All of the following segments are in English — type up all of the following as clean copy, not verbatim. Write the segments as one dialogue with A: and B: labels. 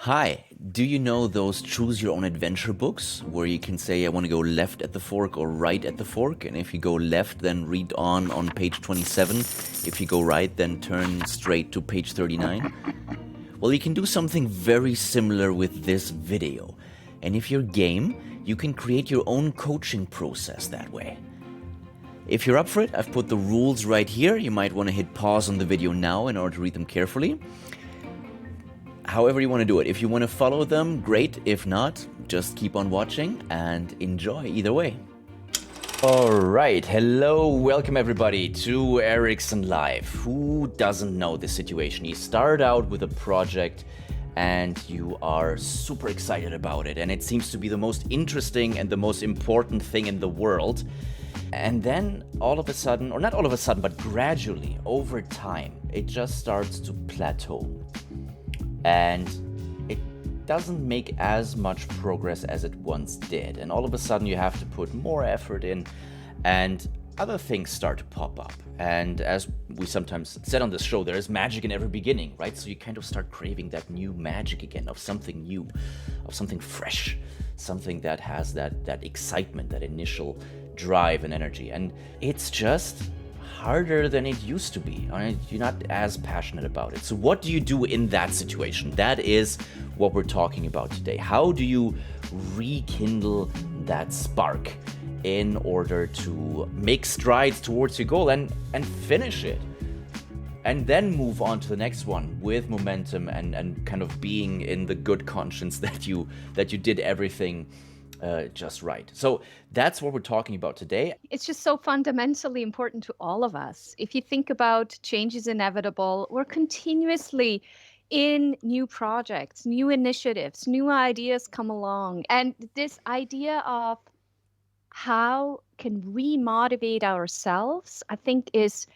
A: Hi, do you know those choose your own adventure books where you can say, I want to go left at the fork or right at the fork? And if you go left, then read on page 27. If you go right, then turn straight to page 39. Well, you can do something very similar with this video. And if you're game, you can create your own coaching process that way. If you're up for it, I've put the rules right here. You might want to hit pause on the video now in order to read them carefully. However you want to do it. If you want to follow them, great. If not, just keep on watching and enjoy either way. All right. Hello. Welcome everybody to Ericsson Live. Who doesn't know this situation? You start out with a project and you are super excited about it. And it seems to be the most interesting and the most important thing in the world. And then all of a sudden, or not all of a sudden, but gradually over time, it just starts to plateau. And it doesn't make as much progress as it once did. And all of a sudden you have to put more effort in and other things start to pop up. And as we sometimes said on this show, there is magic in every beginning, right? So you kind of start craving that new magic again, of something new, of something fresh, something that has that excitement, that initial drive and energy. And it's just harder than it used to be. You're not as passionate about it. So what do you do in that situation? That is what we're talking about today. How do you rekindle that spark in order to make strides towards your goal and finish it? And then move on to the next one with momentum and kind of being in the good conscience that you did everything just right. So that's what we're talking about today.
B: It's just so fundamentally important to all of us. If you think about change is inevitable, we're continuously in new projects, new initiatives, new ideas come along. And this idea of how can we motivate ourselves, I think is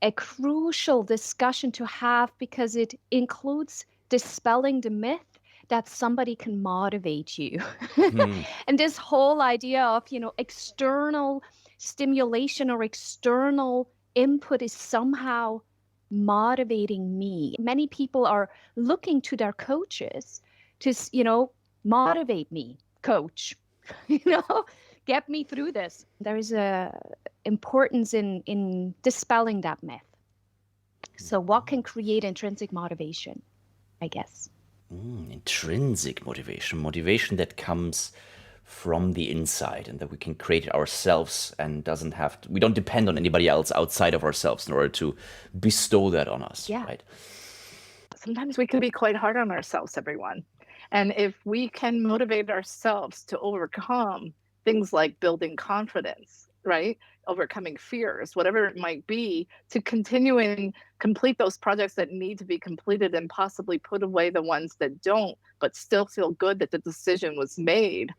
B: a crucial discussion to have because it includes dispelling the myth that somebody can motivate you. And this whole idea of, external stimulation or external input is somehow motivating me. Many people are looking to their coaches to, motivate me, coach, you know, get me through this. There is a importance in dispelling that myth. So what can create intrinsic motivation, I guess?
A: Intrinsic motivation that comes from the inside and that we can create ourselves and we don't depend on anybody else outside of ourselves in order to bestow that on us.
B: Yeah.
A: Right?
C: Sometimes we can be quite hard on ourselves, everyone. And if we can motivate ourselves to overcome things like building confidence, right? Overcoming fears, whatever it might be, to continue and complete those projects that need to be completed and possibly put away the ones that don't, but still feel good that the decision was made.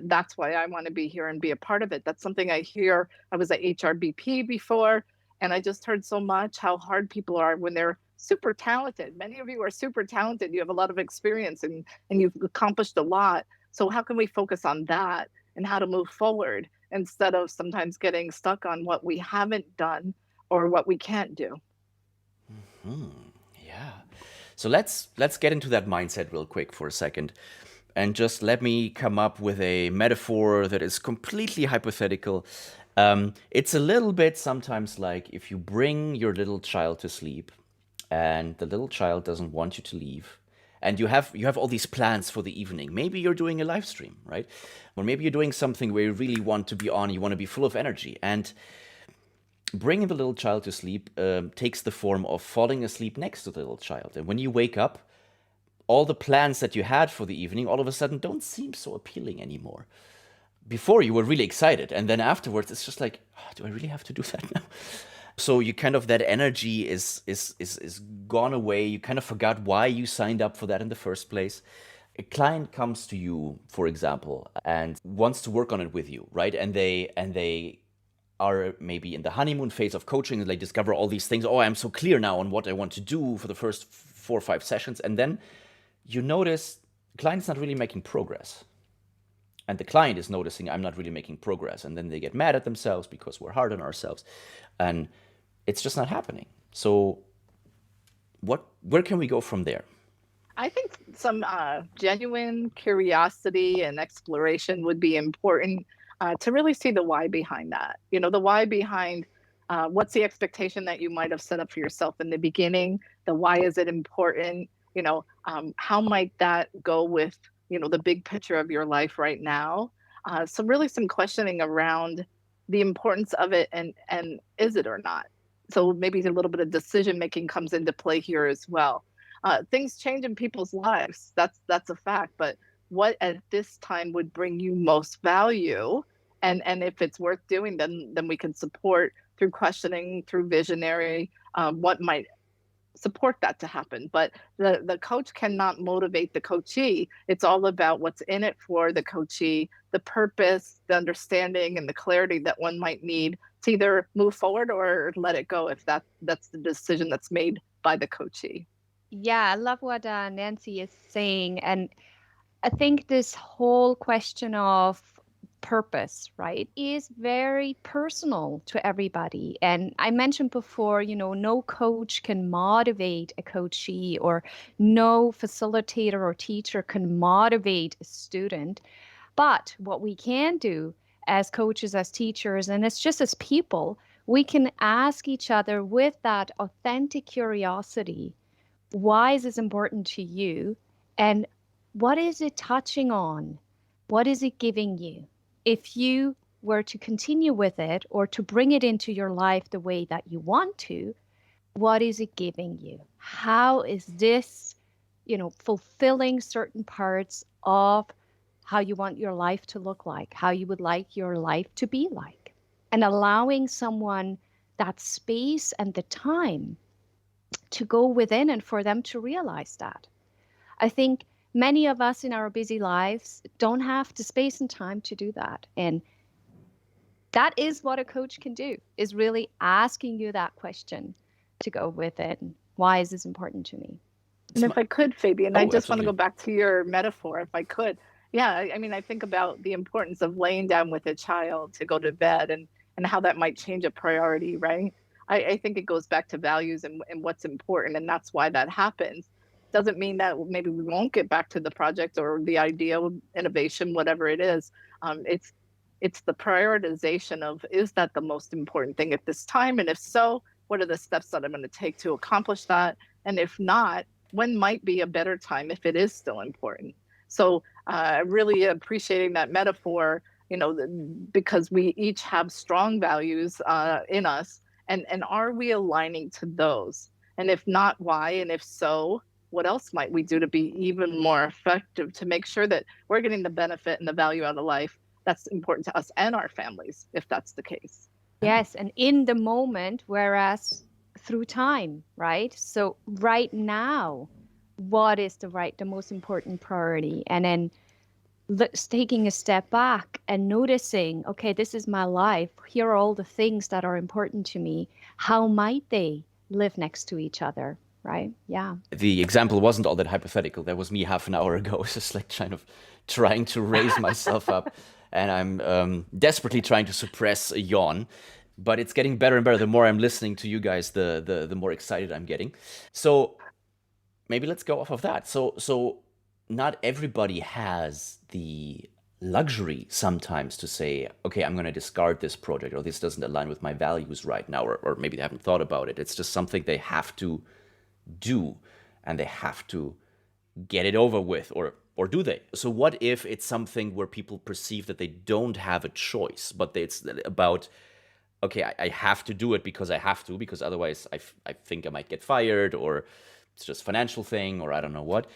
C: That's why I want to be here and be a part of it. That's something I hear. I was at HRBP before, and I just heard so much how hard people are when they're super talented. Many of you are super talented. You have a lot of experience and you've accomplished a lot. So how can we focus on that and how to move forward instead of sometimes getting stuck on what we haven't done or what we can't do?
A: Yeah. So let's get into that mindset real quick for a second. And just let me come up with a metaphor that is completely hypothetical. It's a little bit sometimes like if you bring your little child to sleep and the little child doesn't want you to leave, and you have all these plans for the evening. Maybe you're doing a live stream, right? Or maybe you're doing something where you really want to be on, you want to be full of energy. And bringing the little child to sleep takes the form of falling asleep next to the little child. And when you wake up, all the plans that you had for the evening all of a sudden don't seem so appealing anymore. Before you were really excited, and then afterwards it's just like, oh, do I really have to do that now? So you kind of, that energy is gone away. You kind of forgot why you signed up for that in the first place. A client comes to you, for example, and wants to work on it with you, right? And they are maybe in the honeymoon phase of coaching and they discover all these things. Oh, I'm so clear now on what I want to do for the first 4 or 5 sessions. And then you notice the client's not really making progress. And the client is noticing I'm not really making progress. And then they get mad at themselves because we're hard on ourselves. And it's just not happening. So where can we go from there?
C: I think some genuine curiosity and exploration would be important to really see the why behind that. You know, the why behind what's the expectation that you might have set up for yourself in the beginning? The why is it important? You know, how might that go with, you know, the big picture of your life right now? So really some questioning around the importance of it and is it or not? So maybe a little bit of decision making comes into play here as well. Things change in people's lives. That's a fact. But what at this time would bring you most value, and if it's worth doing, then we can support through questioning, through visionary, what might support that to happen. But the coach cannot motivate the coachee. It's all about what's in it for the coachee, the purpose, the understanding, and the clarity that one might need to either move forward or let it go if that's the decision that's made by the coachee.
B: Yeah, I love what Nancy is saying. And I think this whole question of purpose, right, is very personal to everybody. And I mentioned before, you know, no coach can motivate a coachee, or no facilitator or teacher can motivate a student. But what we can do as coaches, as teachers, and it's just as people, we can ask each other with that authentic curiosity, why is this important to you? And what is it touching on? What is it giving you? If you were to continue with it or to bring it into your life the way that you want to, what is it giving you? How is this, you know, fulfilling certain parts of how you want your life to look like, how you would like your life to be like? And allowing someone that space and the time to go within and for them to realize that. I think many of us in our busy lives don't have the space and time to do that. And that is what a coach can do, is really asking you that question to go with it. Why is this important to me?
C: And if I could, Fabian, I
A: Oh,
C: just want to go
A: absolutely.
C: back to your metaphor, if I could. Yeah, I mean, I think about the importance of laying down with a child to go to bed and how that might change a priority, right? I think it goes back to values and what's important, and that's why that happens. Doesn't mean that maybe we won't get back to the project or the idea of innovation, whatever it is. It's the prioritization of, is that the most important thing at this time? And if so, what are the steps that I'm going to take to accomplish that? And if not, when might be a better time if it is still important? So really appreciating that metaphor, you know, because we each have strong values in us, and are we aligning to those? And if not, why? And if so, what else might we do to be even more effective to make sure that we're getting the benefit and the value out of life that's important to us and our families, if that's the case?
B: Yes, and in the moment, whereas through time, right? So right now, what is the most important priority? And then taking a step back and noticing, okay, this is my life. Here are all the things that are important to me. How might they live next to each other, right? Yeah.
A: The example wasn't all that hypothetical. That was me half an hour ago. It's just like trying to raise myself up, and I'm desperately trying to suppress a yawn. But it's getting better and better. The more I'm listening to you guys, the more excited I'm getting. So maybe let's go off of that. So not everybody has the luxury sometimes to say, okay, I'm going to discard this project, or this doesn't align with my values right now, or maybe they haven't thought about it. It's just something they have to do, and they have to get it over with, or do they? So what if it's something where people perceive that they don't have a choice, but it's about, okay, I have to do it because I have to, because otherwise I think I might get fired, or it's just a financial thing, or I don't know what.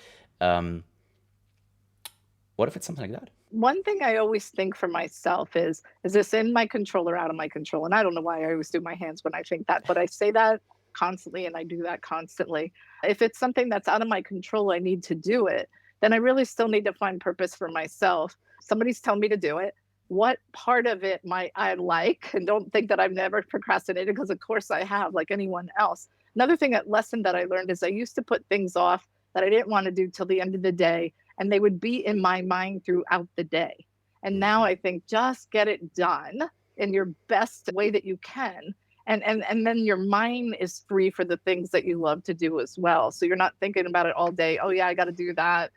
A: What if it's something like that?
C: One thing I always think for myself is this in my control or out of my control? And I don't know why I always do my hands when I think that, but I say that constantly and I do that constantly. If it's something that's out of my control, I need to do it, then I really still need to find purpose for myself. Somebody's telling me to do it. What part of it might I like? And don't think that I've never procrastinated, because of course I have, like anyone else. Another lesson that I learned is I used to put things off that I didn't want to do till the end of the day, and they would be in my mind throughout the day. And now I think just get it done in your best way that you can. And then your mind is free for the things that you love to do as well. So you're not thinking about it all day. Oh yeah, I got to do that.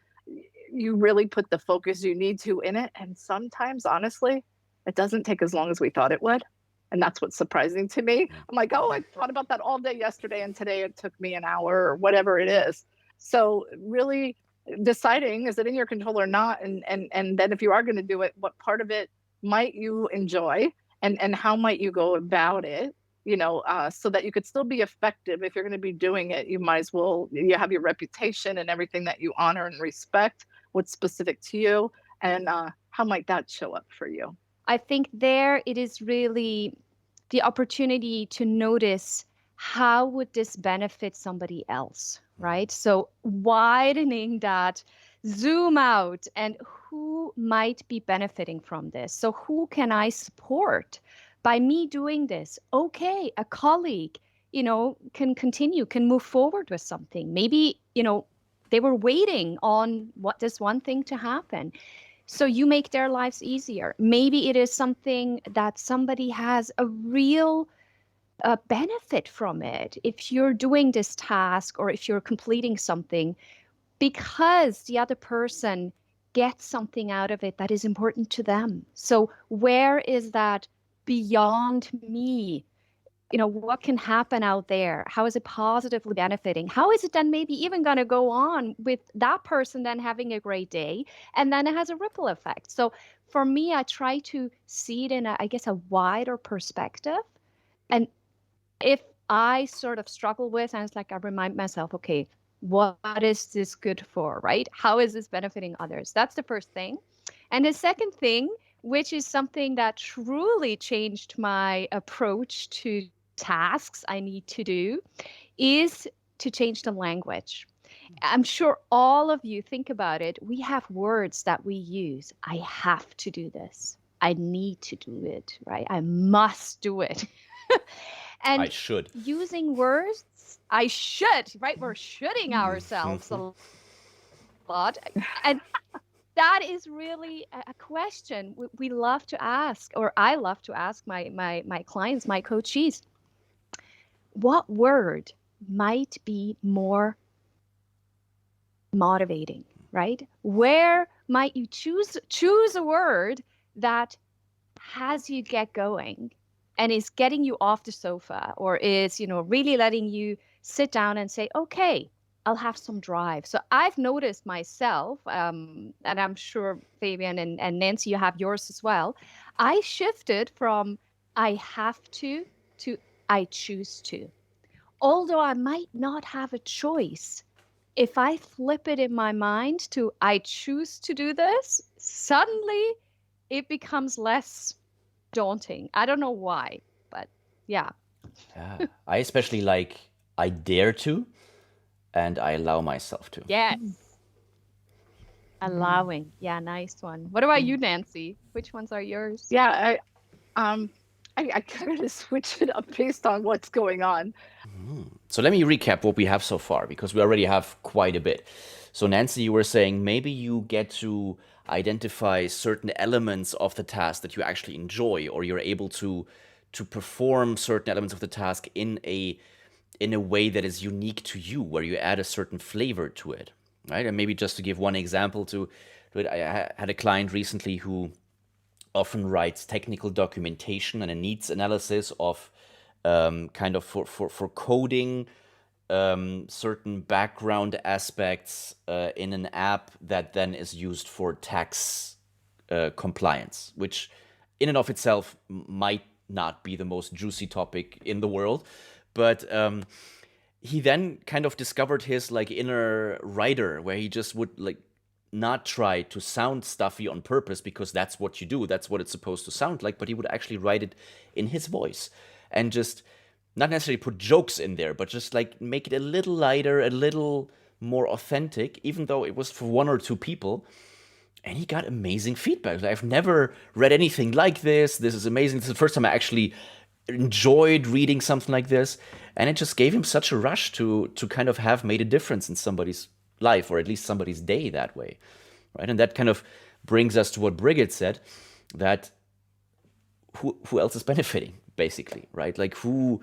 C: You really put the focus you need to in it. And sometimes, honestly, it doesn't take as long as we thought it would. And that's what's surprising to me. I'm like, oh, I thought about that all day yesterday, and today it took me an hour or whatever it is. So really deciding, is it in your control or not? And then if you are going to do it, what part of it might you enjoy, and how might you go about it? So that you could still be effective. If you're going to be doing it, you might as well, you have your reputation and everything that you honor and respect, what's specific to you, and how might that show up for you?
B: I think there it is really the opportunity to notice, how would this benefit somebody else, right? So widening that, zoom out, and who might be benefiting from this? So who can I support by me doing this? Okay, a colleague, can continue, can move forward with something. Maybe, they were waiting on this one thing to happen. So you make their lives easier. Maybe it is something that somebody has a real benefit from it. If you're doing this task or if you're completing something, because the other person gets something out of it that is important to them. So where is that beyond me? What can happen out there? How is it positively benefiting? How is it then maybe even going to go on with that person then having a great day? And then it has a ripple effect. So for me, I try to see it in a wider perspective. And if I sort of struggle with, and it's like, I remind myself, okay, what is this good for, right? How is this benefiting others? That's the first thing. And the second thing, which is something that truly changed my approach to tasks I need to do, is to change the language. I'm sure all of you think about it. We have words that we use. I have to do this. I need to do it, right? I must do it. And
A: I should.
B: Using words, I should, right? We're shoulding ourselves a lot. And that is really a question we love to ask, or I love to ask my clients, my coachees. What word might be more motivating, right? Where might you choose a word that has you get going and is getting you off the sofa, or is, really letting you sit down and say, okay, I'll have some drive. So I've noticed myself, and I'm sure Fabian and Nancy, you have yours as well. I shifted from I have to I choose to. Although I might not have a choice, if I flip it in my mind to I choose to do this, suddenly it becomes less daunting. I don't know why, but yeah.
A: Yeah. I especially like I dare to, and I allow myself to.
B: Yes. Allowing. Yeah, nice one. What about you, Nancy? Which ones are yours?
C: Yeah, I kind of switch it up based on what's going on.
A: So let me recap what we have so far, because we already have quite a bit. So Nancy, you were saying maybe you get to identify certain elements of the task that you actually enjoy, or you're able to perform certain elements of the task in a way that is unique to you, where you add a certain flavor to it, right? And maybe just to give one example to it, I had a client recently who often writes technical documentation and a needs analysis of kind of for coding certain background aspects in an app that then is used for tax compliance, which in and of itself might not be the most juicy topic in the world. But he then kind of discovered his inner writer, where he just would not try to sound stuffy on purpose, because that's what you do, that's what it's supposed to sound like, but he would actually write it in his voice and just not necessarily put jokes in there, but just make it a little lighter, a little more authentic, even though it was for one or two people. And he got amazing feedback. I've never read anything like this. This is amazing. This is the first time I actually enjoyed reading something like this. And it just gave him such a rush to kind of have made a difference in somebody's life, or at least somebody's day that way, right? And that kind of brings us to what Brigitte said, that who else is benefiting? basically, right? Like who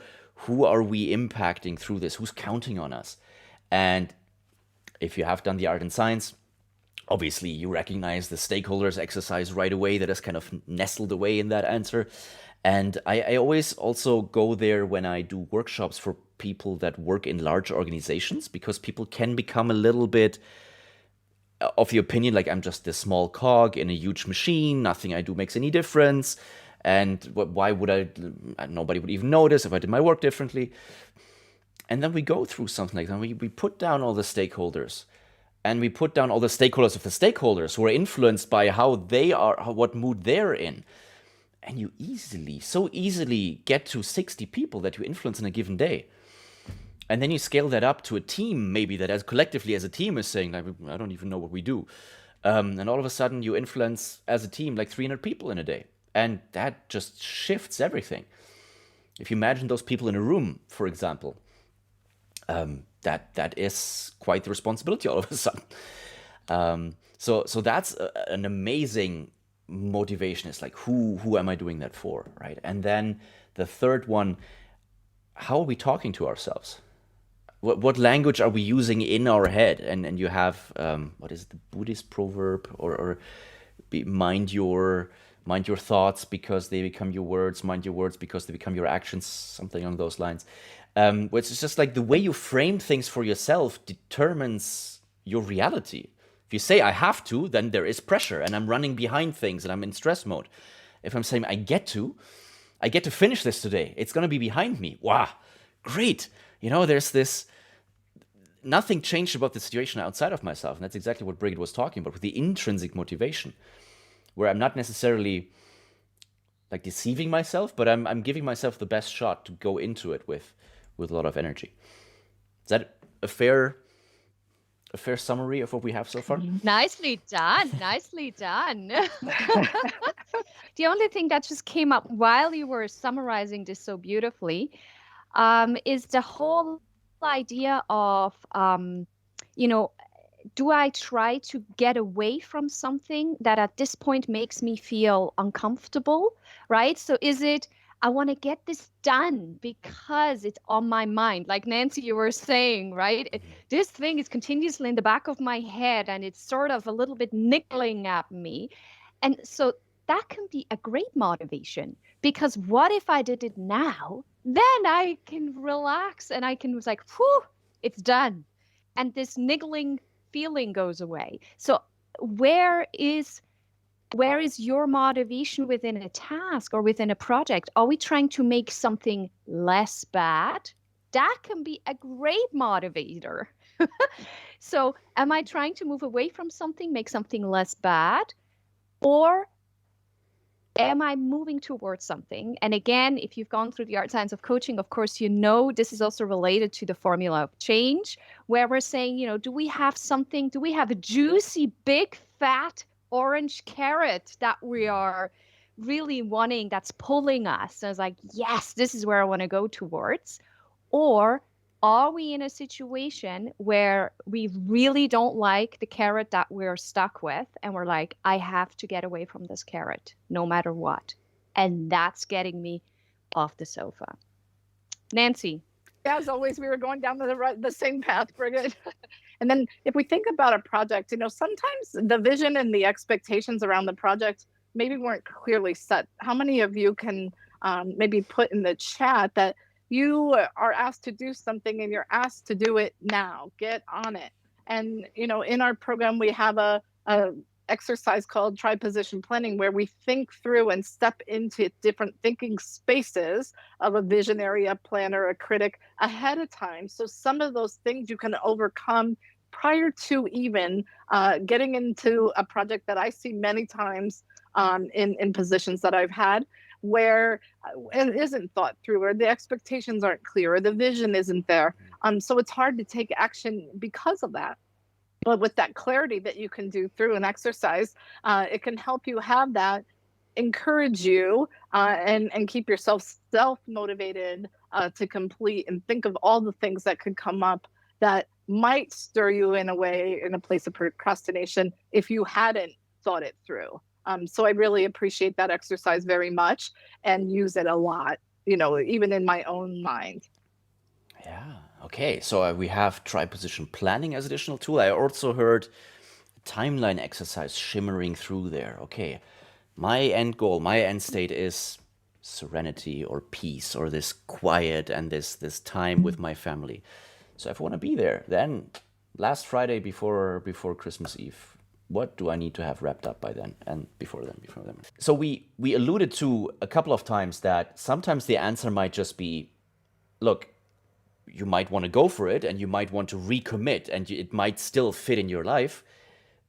A: are we impacting through this? Who's counting on us? And if you have done the art and science, obviously you recognize the stakeholders exercise right away. That is kind of nestled away in that answer. And I always also go there when I do workshops for people that work in large organizations, because people can become a little bit of the opinion like I'm just this small cog in a huge machine, nothing I do makes any difference, and why would nobody would even notice if I did my work differently. And then we go through something like that. We put down all the stakeholders, and we put down all the stakeholders of the stakeholders who are influenced by how they are, what mood they're in. And you so easily get to 60 people that you influence in a given day. And then you scale that up to a team, maybe that as collectively as a team is saying, like, I don't even know what we do. And all of a sudden you influence as a team like 300 people in a day. And that just shifts everything. If you imagine those people in a room, for example, that is quite the responsibility all of a sudden. So that's an amazing motivation. Is like, who am I doing that for, right? And then the third one, how are we talking to ourselves? What language are we using in our head? And you have what is the Buddhist proverb, or mind your thoughts because they become your words, mind your words because they become your actions, something along those lines. Which is just like the way you frame things for yourself determines your reality. If you say I have to, then there is pressure and I'm running behind things and I'm in stress mode. If I'm saying I get to finish this today, it's going to be behind me. Wow, great. There's this, nothing changed about the situation outside of myself. And that's exactly what Brigitte was talking about with the intrinsic motivation, where I'm not necessarily like deceiving myself, but I'm giving myself the best shot to go into it with a lot of energy. Is that a fair summary of what we have so far?
B: Nicely done. Nicely done. The only thing that just came up while you were summarizing this so beautifully is the whole idea of, do I try to get away from something that at this point makes me feel uncomfortable, right? So is it, I want to get this done because it's on my mind. Like Nancy, you were saying, right? This thing is continuously in the back of my head and it's sort of a little bit niggling at me. And so that can be a great motivation, because what if I did it now? Then I can relax and I can like, whew, it's done. And this niggling feeling goes away. So where is your motivation within a task or within a project? Are we trying to make something less bad? That can be a great motivator. So am I trying to move away from something, make something less bad? Or am I moving towards something? And again, if you've gone through the art science of coaching, of course, this is also related to the formula of change, where we're saying, do we have a juicy, big, fat orange carrot that we are really wanting, that's pulling us? And it's like, yes, this is where I want to go towards. Or are we in a situation where we really don't like the carrot that we're stuck with, and we're like, I have to get away from this carrot no matter what? And that's getting me off the sofa. Nancy.
C: As always, we were going down the same path, Brigitte. And then if we think about a project, sometimes the vision and the expectations around the project maybe weren't clearly set. How many of you can maybe put in the chat that you are asked to do something and you're asked to do it now? Get on it. And, in our program, we have a exercise called tri-position planning, where we think through and step into different thinking spaces of a visionary, a planner, a critic ahead of time. So some of those things you can overcome prior to even getting into a project that I see many times in positions that I've had, where it isn't thought through, or the expectations aren't clear, or the vision isn't there. So it's hard to take action because of that. But with that clarity that you can do through an exercise, it can help you have that, encourage you, and keep yourself self-motivated to complete, and think of all the things that could come up that might stir you in a place of procrastination if you hadn't thought it through. So I really appreciate that exercise very much and use it a lot even in my own mind.
A: Yeah. Okay. So we have tri-position planning as additional tool. I also heard timeline exercise shimmering through there. Okay. My end goal, my end state is serenity or peace or this quiet and this time with my family. So if I want to be there, then last Friday before Christmas Eve, what do I need to have wrapped up by then and before then? So we alluded to a couple of times that sometimes the answer might just be, look, you might want to go for it and you might want to recommit and it might still fit in your life,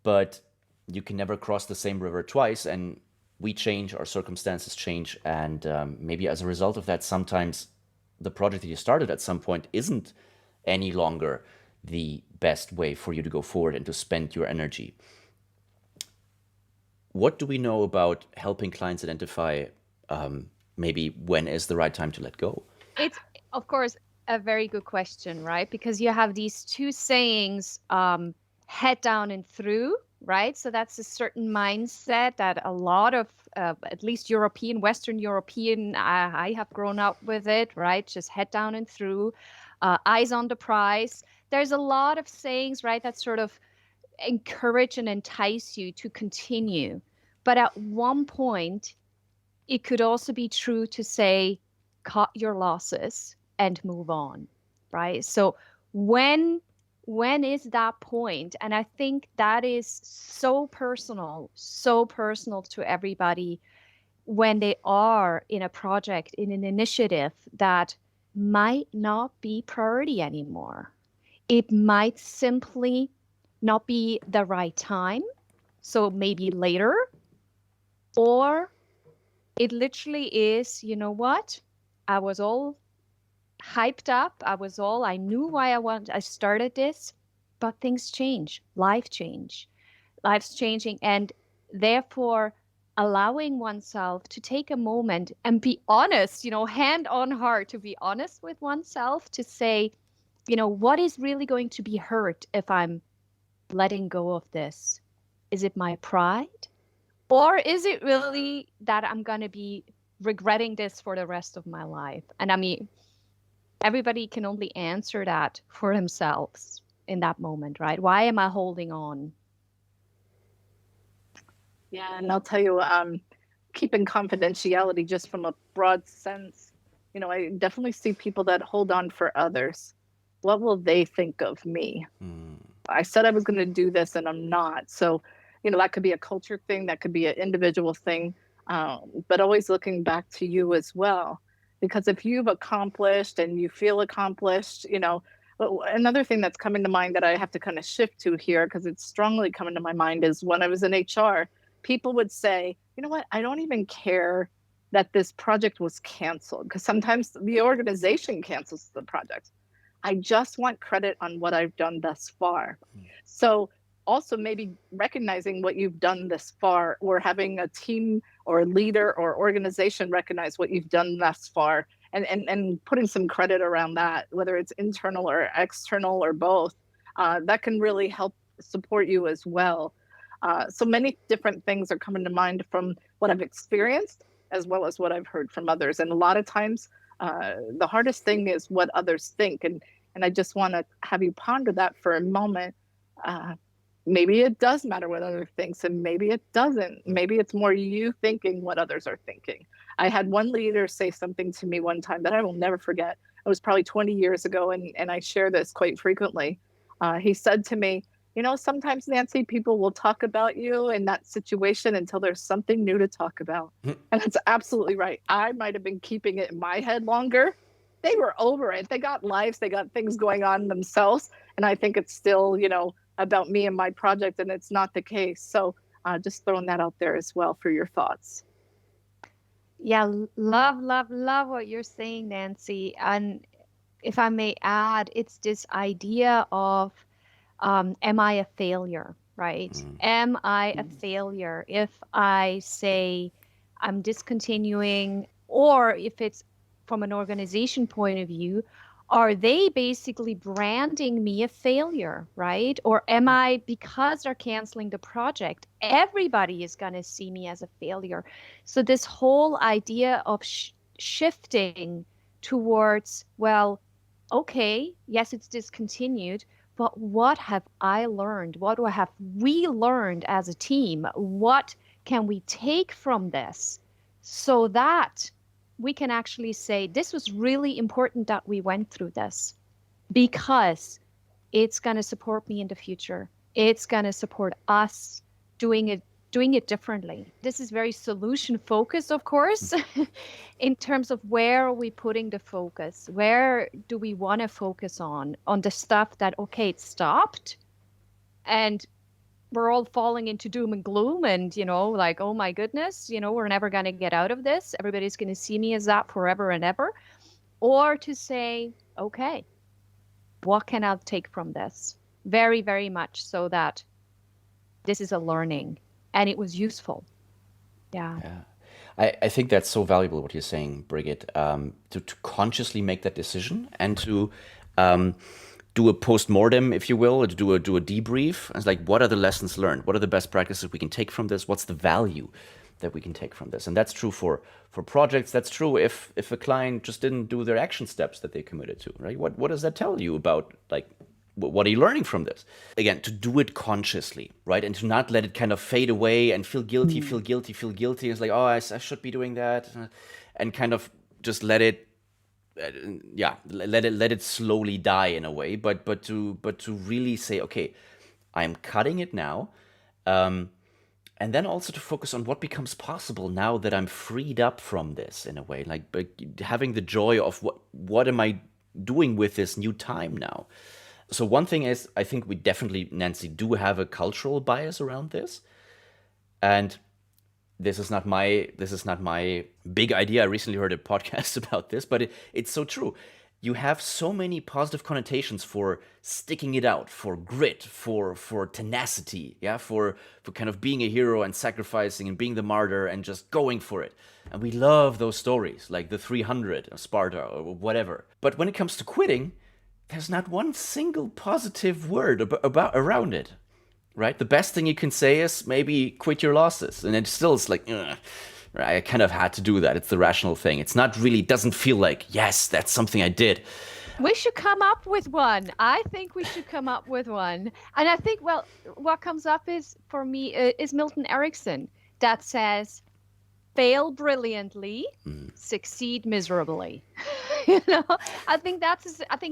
A: but you can never cross the same river twice, and we change, our circumstances change, and maybe as a result of that, sometimes the project that you started at some point isn't any longer the best way for you to go forward and to spend your energy. What do we know about helping clients identify maybe when is the right time to let go?
B: It's, of course, a very good question, right? Because you have these two sayings, head down and through, right? So that's a certain mindset that a lot of, at least Western European, I have grown up with it, right? Just head down and through, eyes on the prize. There's a lot of sayings, right, that sort of encourage and entice you to continue. But at one point, it could also be true to say, cut your losses and move on, right? So when is that point? And I think that is so personal to everybody when they are in a project, in an initiative that might not be priority anymore. It might simply not be the right time, so maybe later, or it literally is, you know what? I was all hyped up. I knew why I started this, but things change. Life's changing. And therefore, allowing oneself to take a moment and be honest, hand on heart, to be honest with oneself, to say, what is really going to be hurt if I'm letting go of this? Is it my pride? Or is it really that I'm going to be regretting this for the rest of my life? And I mean, everybody can only answer that for themselves in that moment, right? Why am I holding on?
C: Yeah, and I'll tell you, keeping confidentiality just from a broad sense, I definitely see people that hold on for others. What will they think of me? I said I was going to do this and I'm not. So, that could be a culture thing, that could be an individual thing, but always looking back to you as well. Because if you've accomplished and you feel accomplished, another thing that's coming to mind that I have to kind of shift to here, because it's strongly coming to my mind, is when I was in HR, people would say, you know what, I don't even care that this project was canceled, because sometimes the organization cancels the project. I just want credit on what I've done thus far. So also maybe recognizing what you've done this far, or having a team or a leader or organization recognize what you've done thus far, and putting some credit around that, whether it's internal or external or both, that can really help support you as well. So many different things are coming to mind from what I've experienced as well as what I've heard from others. And a lot of times, the hardest thing is what others think. And I just want to have you ponder that for a moment. Maybe it does matter what others think, and maybe it doesn't. Maybe it's more you thinking what others are thinking. I had one leader say something to me one time that I will never forget. It was probably 20 years ago, and I share this quite frequently. He said to me, sometimes, Nancy, people will talk about you in that situation until there's something new to talk about. And that's absolutely right. I might have been keeping it in my head longer. They were over it. They got lives. They got things going on themselves. And I think it's still, about me and my project, and it's not the case. So just throwing that out there as well for your thoughts.
B: Yeah, love what you're saying, Nancy. And if I may add, it's this idea of, am I a failure, right? Am I a failure if I say I'm discontinuing, or if it's from an organization point of view, are they basically branding me a failure, right? Or am I, because they're canceling the project, everybody is going to see me as a failure? So this whole idea of shifting towards, well, okay, yes, it's discontinued, but what have I learned? What have we learned as a team? What can we take from this so that we can actually say, this was really important that we went through this because it's going to support me in the future. It's going to support us doing it differently. This is very solution focused, of course, in terms of where are we putting the focus? Where do we want to focus on the stuff that, okay, it stopped and we're all falling into doom and gloom and, like, oh my goodness, we're never going to get out of this. Everybody's going to see me as that forever and ever. Or to say, okay, what can I take from this? Very, very much so that this is a learning and it was useful. Yeah.
A: I think that's so valuable what you're saying, Brigitte, to consciously make that decision and to do a post-mortem, if you will, or to do a debrief. It's like, what are the lessons learned? What are the best practices we can take from this? What's the value that we can take from this? And that's true for projects. That's true if a client just didn't do their action steps that they committed to, right? What does that tell you about, like, what are you learning from this? Again, to do it consciously, right? And to not let it kind of fade away and feel guilty, feel guilty, feel guilty. It's like, oh, I should be doing that. And kind of just let it let it slowly die in a way, but to really say, okay, I'm cutting it now, and then also to focus on what becomes possible now that I'm freed up from this in a way, like having the joy of what am I doing with this new time now. So one thing is, I think we definitely, Nancy, do have a cultural bias around this, and this is not my big idea. I recently heard a podcast about this, but it's so true. You have so many positive connotations for sticking it out, for grit, for tenacity, for kind of being a hero and sacrificing and being the martyr and just going for it. And we love those stories, like the 300 of Sparta or whatever. But when it comes to quitting, there's not one single positive word around it. Right? The best thing you can say is maybe quit your losses. And it's like, I kind of had to do that. It's the rational thing. It's not really, doesn't feel like, yes, that's something I did.
B: We should come up with one. I think we should come up with one. And I think, well, what comes up is, for me, is Milton Erickson that says, fail brilliantly, succeed miserably. I think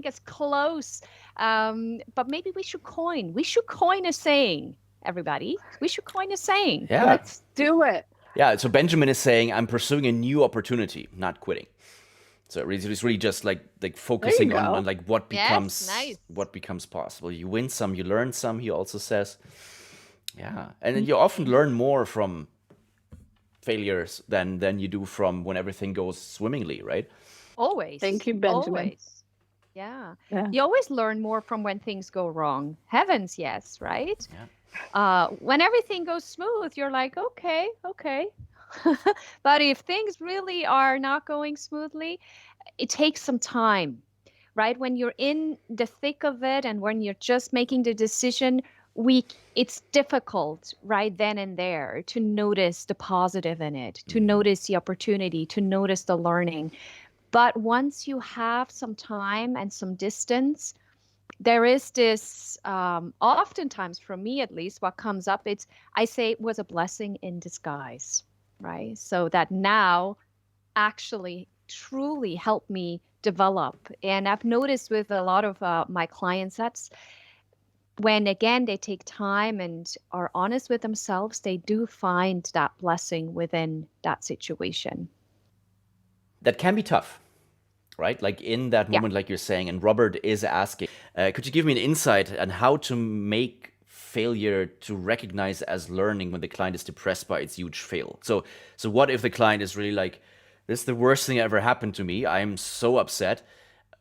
B: it's close. But maybe we should coin a saying, everybody. We should coin a saying.
A: Yeah.
C: Let's do it.
A: Yeah. So Benjamin is saying, I'm pursuing a new opportunity, not quitting. So it's really just like focusing on like what becomes what becomes possible. You win some, you learn some, he also says. Yeah. And then you often learn more from failures than you do from when everything goes swimmingly, right?
B: Always.
C: Thank you, Benjamin.
B: Always. Yeah. You always learn more from when things go wrong. Heavens, yes, right? Yeah. When everything goes smooth, you're like, okay. But if things really are not going smoothly, it takes some time, right? When you're in the thick of it and when you're just making the decision, it's difficult right then and there to notice the positive in it, to notice the opportunity, to notice the learning. But once you have some time and some distance, there is this, oftentimes for me at least, what comes up, I say it was a blessing in disguise, right? So that now actually truly helped me develop. And I've noticed with a lot of my clients, that's when, again, they take time and are honest with themselves, they do find that blessing within that situation.
A: That can be tough, right? Like in that moment, like you're saying, and Robert is asking, could you give me an insight on how to make failure to recognize as learning when the client is depressed by its huge fail? So what if the client is really like, this is the worst thing that ever happened to me. I'm so upset.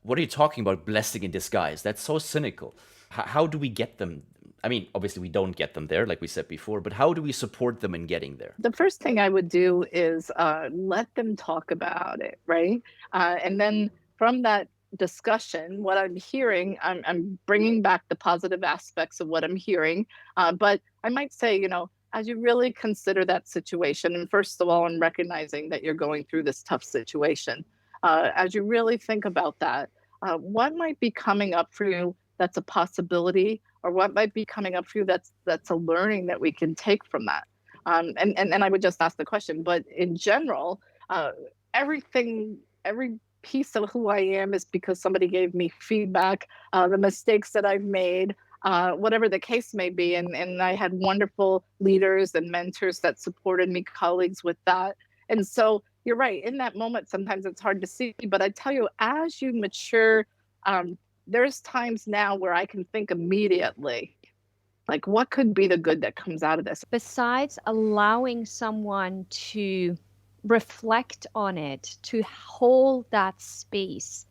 A: What are you talking about, blessing in disguise? That's so cynical. How do we get them? I mean, obviously we don't get them there, like we said before, but how do we support them in getting there?
C: The first thing I would do is let them talk about it, right? And then from that discussion, what I'm hearing, I'm bringing back the positive aspects of what I'm hearing. But I might say, as you really consider that situation, and first of all, in recognizing that you're going through this tough situation, as you really think about that, what might be coming up for you that's a possibility, or what might be coming up for you that's a learning that we can take from that? And I would just ask the question, but in general, every piece of who I am is because somebody gave me feedback, the mistakes that I've made, whatever the case may be. And I had wonderful leaders and mentors that supported me, colleagues with that. And so you're right, in that moment, sometimes it's hard to see, but I tell you, as you mature, there's times now where I can think immediately, like, what could be the good that comes out of this?
B: Besides allowing someone to reflect on it, to hold that space,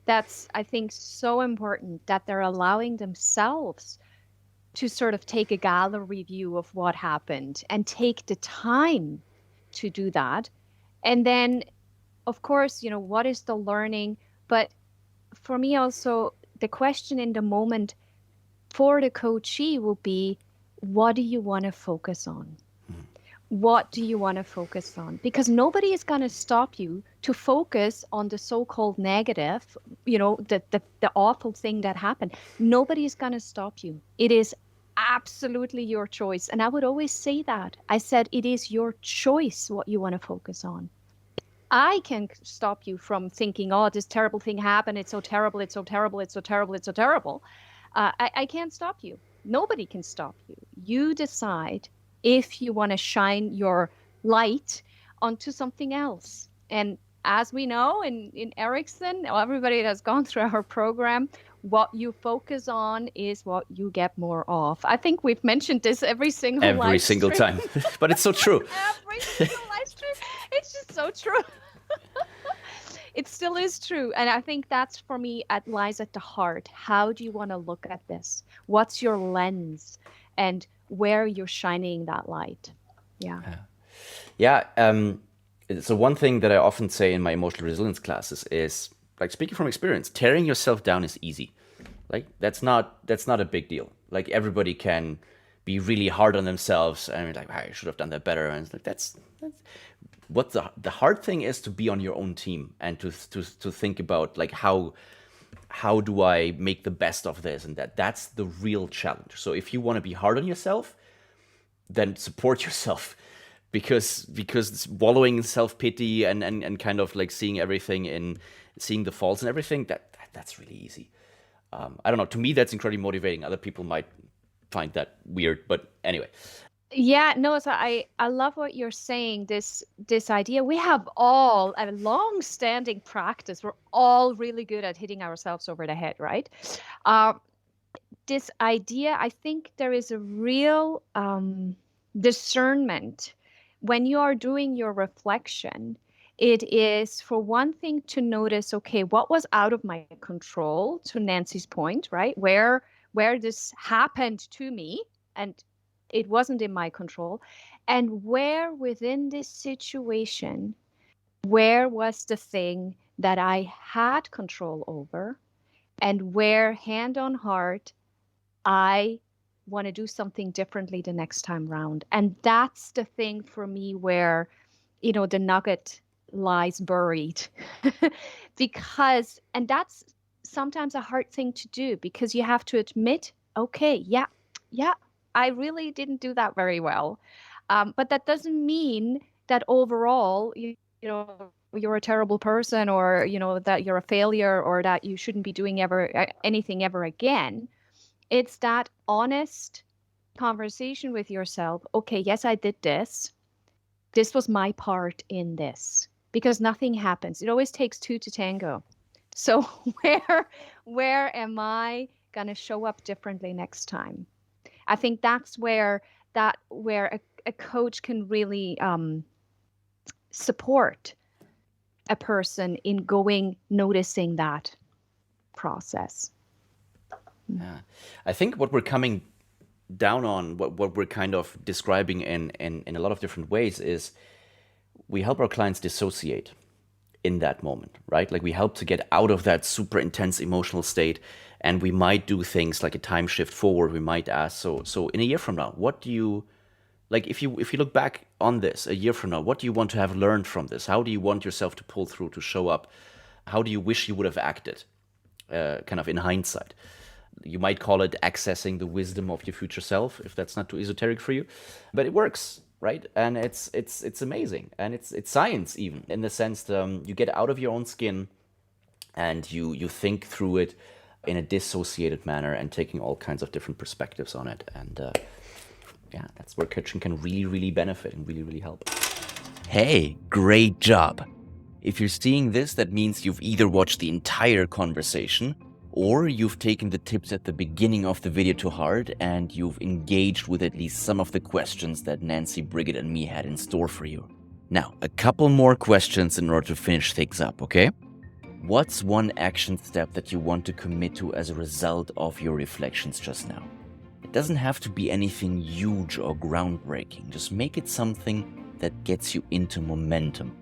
B: that's, I think, so important, that they're allowing themselves to sort of take a gallery view of what happened and take the time to do that. And then, of course, what is the learning? But for me also, the question in the moment for the coachee will be, what do you want to focus on? What do you want to focus on? Because nobody is going to stop you to focus on the so-called negative, the awful thing that happened. Nobody is going to stop you. It is absolutely your choice. And I would always say that. I said, it is your choice what you want to focus on. I can stop you from thinking, oh, this terrible thing happened. It's so terrible. It's so terrible. It's so terrible. It's so terrible. I can't stop you. Nobody can stop you. You decide if you want to shine your light onto something else. And as we know in Erickson, everybody that has gone through our program, what you focus on is what you get more of. I think we've mentioned this every single
A: time, but it's so true.
B: Every single live stream. It's just so true. It still is true. And I think that's, for me, lies at the heart. How do you want to look at this? What's your lens? And where you're shining that light.
A: So one thing that I often say in my emotional resilience classes is, like, speaking from experience, tearing yourself down is easy. Like, that's not a big deal. Like, everybody can be really hard on themselves and like, I should have done that better. And it's like, that's what the hard thing is, to be on your own team and to think about, like, how do I make the best of this? And that's the real challenge. So if you want to be hard on yourself, then support yourself, because wallowing in self-pity and kind of like seeing the faults and everything, that's really easy. I don't know. To me, that's incredibly motivating. Other people might find that weird, but anyway.
B: Yeah, no, so I love what you're saying, this idea. We have all a long-standing practice. We're all really good at hitting ourselves over the head, right? This idea, I think there is a real discernment when you are doing your reflection. It is, for one thing, to notice, okay, what was out of my control, to Nancy's point, right? Where this happened to me and it wasn't in my control, and where within this situation, where was the thing that I had control over, and where, hand on heart, I want to do something differently the next time round. And that's the thing for me where, the nugget lies buried. And that's sometimes a hard thing to do, because you have to admit, okay, yeah, I really didn't do that very well. But that doesn't mean that overall, you're a terrible person, or, that you're a failure, or that you shouldn't be doing anything ever again. It's that honest conversation with yourself. Okay, yes, I did this. This was my part in this, because nothing happens. It always takes two to tango. So where am I going to show up differently next time? I think that's where a coach can really support a person in noticing that process.
A: Yeah, I think what we're coming down on, what we're kind of describing in a lot of different ways, is we help our clients dissociate in that moment, right? Like, we help to get out of that super intense emotional state. And we might do things like a time shift forward. We might ask, so in a year from now, what do you Like if you look back on this a year from now, what do you want to have learned from this? How do you want yourself to pull through, to show up? How do you wish you would have acted, kind of in hindsight? You might call it accessing the wisdom of your future self, if that's not too esoteric for you, but it works, right? And it's amazing, and it's science even, in the sense that you get out of your own skin, and you think through it in a dissociated manner and taking all kinds of different perspectives on it. And yeah, that's where coaching can really, really benefit and really, really help. Hey, great job. If you're seeing this, that means you've either watched the entire conversation or you've taken the tips at the beginning of the video to heart and you've engaged with at least some of the questions that Nancy, Brigitte, and me had in store for you. Now, a couple more questions in order to finish things up, okay? What's one action step that you want to commit to as a result of your reflections just now? It doesn't have to be anything huge or groundbreaking. Just make it something that gets you into momentum.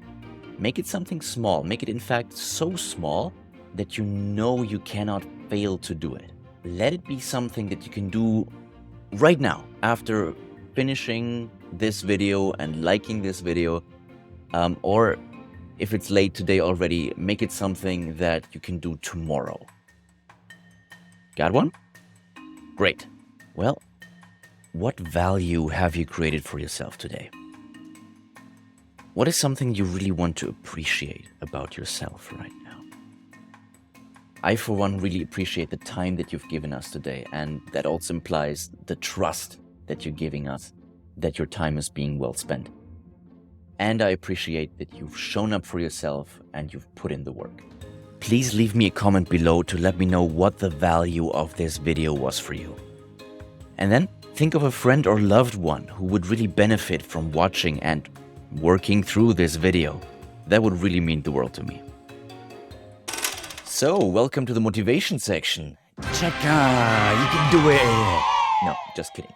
A: Make it something small. Make it, in fact, so small that you know you cannot fail to do it. Let it be something that you can do right now after finishing this video and liking this video, or if it's late today already, make it something that you can do tomorrow. Got one? Great. Well, what value have you created for yourself today? What is something you really want to appreciate about yourself right now? I, for one, really appreciate the time that you've given us today, and that also implies the trust that you're giving us, that your time is being well spent. And I appreciate that you've shown up for yourself and you've put in the work. Please leave me a comment below to let me know what the value of this video was for you. And then think of a friend or loved one who would really benefit from watching and working through this video. That would really mean the world to me. So, welcome to the motivation section. Chaka, you can do it! No, just kidding.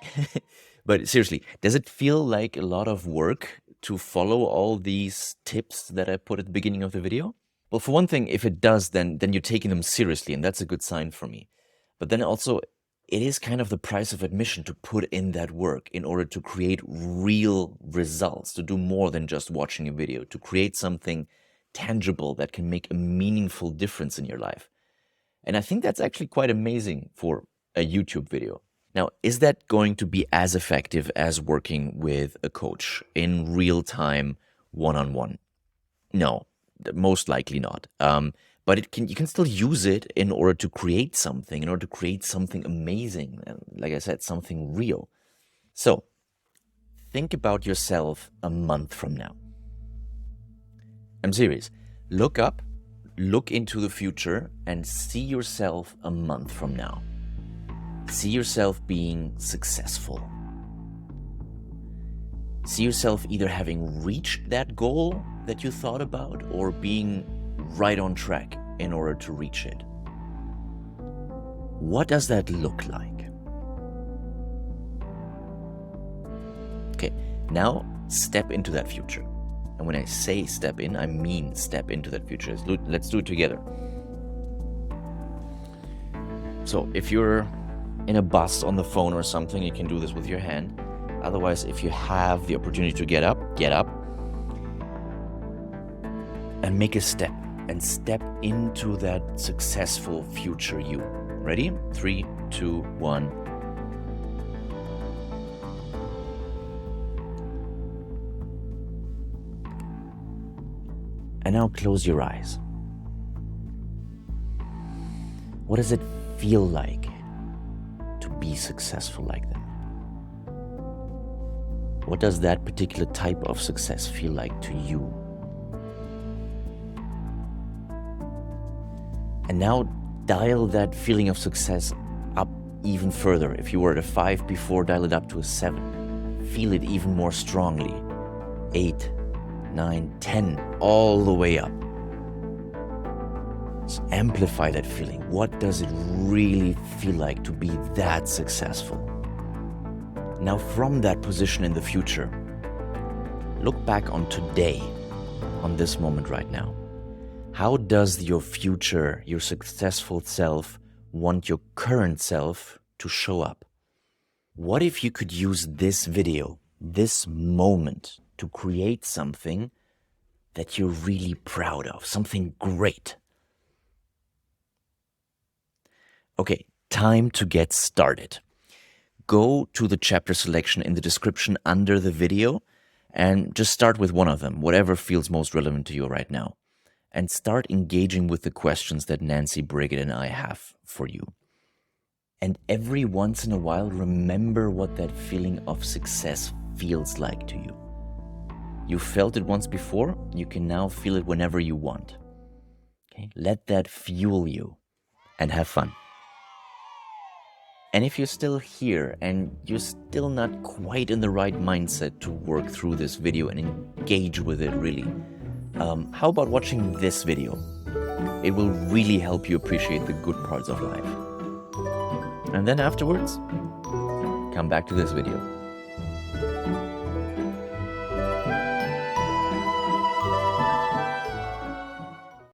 A: But seriously, does it feel like a lot of work to follow all these tips that I put at the beginning of the video? Well, for one thing, if it does, then you're taking them seriously, and that's a good sign for me. But then also, it is kind of the price of admission to put in that work in order to create real results, to do more than just watching a video, to create something tangible that can make a meaningful difference in your life. And I think that's actually quite amazing for a YouTube video. Now, is that going to be as effective as working with a coach in real time, one-on-one? No, most likely not. But you can still use it in order to create something, in order to create something amazing. Like I said, something real. So, think about yourself a month from now. I'm serious. Look up, look into the future, and see yourself a month from now. See yourself being successful. See yourself either having reached that goal that you thought about or being right on track in order to reach it. What does that look like? Okay, now step into that future. And when I say step in, I mean step into that future. Let's do it together. So if you're in a bus, on the phone or something, you can do this with your hand. Otherwise, if you have the opportunity to get up and make a step and step into that successful future you. Ready? 3, 2, 1. And now close your eyes. What does it feel like to be successful like that? What does that particular type of success feel like to you? And now dial that feeling of success up even further. If you were at a 5 before, dial it up to a 7. Feel it even more strongly. 8, 9, 10, all the way up. Just amplify that feeling. What does it really feel like to be that successful? Now, from that position in the future, look back on today, on this moment right now. How does your future, your successful self, want your current self to show up? What if you could use this video this moment to create something that you're really proud of, something great. Okay, time to get started. Go to the chapter selection in the description under the video and just start with one of them, whatever feels most relevant to you right now. And start engaging with the questions that Nancy, Brigitte, and I have for you. And every once in a while, remember what that feeling of success feels like to you. You felt it once before, you can now feel it whenever you want. Okay? Let that fuel you and have fun. And if you're still here and you're still not quite in the right mindset to work through this video and engage with it really, how about watching this video? It will really help you appreciate the good parts of life. And then afterwards, come back to this video.